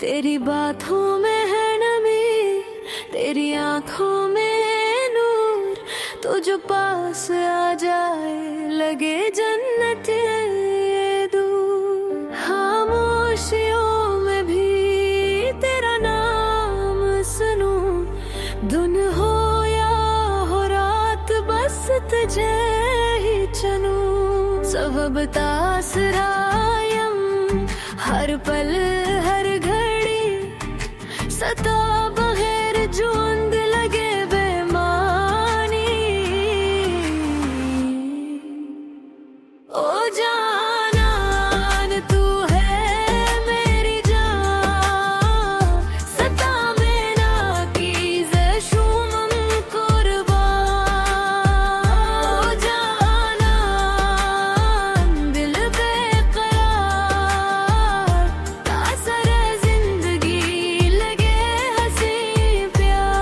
तेरी बातों में है नमी, तेरी आंखों में नूर, तो जो पास आ जाए लगे जन्नत ये दूर। खामोशियों में भी तेरा नाम सुनूं, धुन हो या हो रात बस तुझे ही चुनूं। सबब तासरायम हर पल हर घड़ी, सता बगैर जूंद लगे बेमानी। ओ जानान तू है मेरी जान, सता में ना कीज़े शुमम कुर्बान। ओ जानान दिल बेकरार, तासर जिंदगी लगे हंसी प्यार।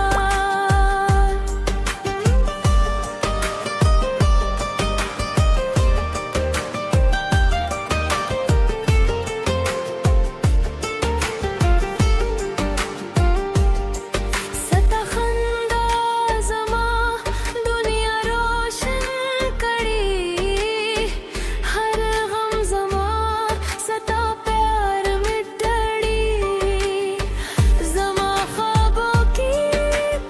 सता खंदा ज़मा दुनिया रोशन कड़ी, हर गम ज़मा सता प्यार मिटड़ी। ज़मा ख्वाबों की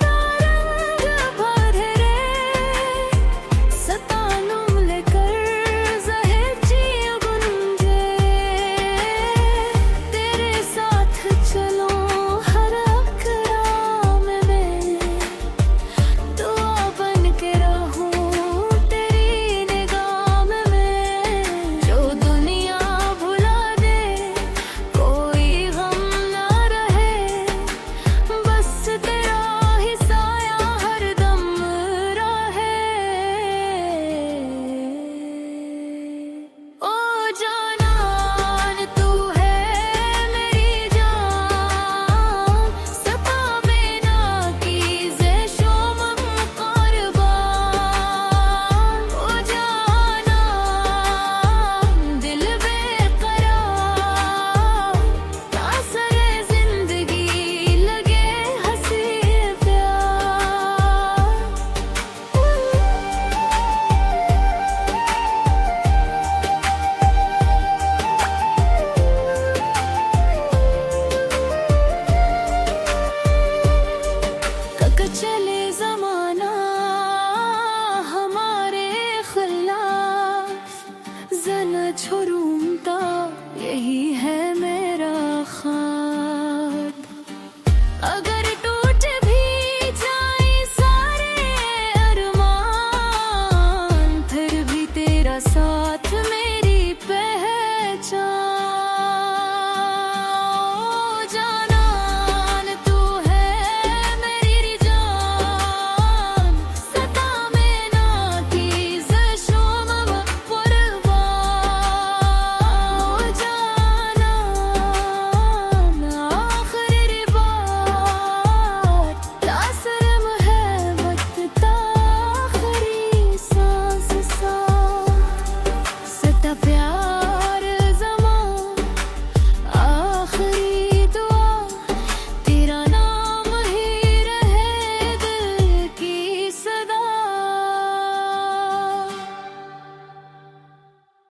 तरंग भरे रे, सता नुम लेकर ज़हे जिया गुंजे। तेरे साथ चलो हर अकराम में, दुआ बन के रहूं तेरी निगाह में। जो दुनिया भुला दे कोई गम ना रहे, बस तेरा ही साया हरदम रहे। ओ जानान तू है मेरी जान, सता में ना कीज़े शुमम कुर्बान। ओ जानान दिल बेकरार, तासर जिंदगी लगे हंसी प्यार। तक चले ज़मा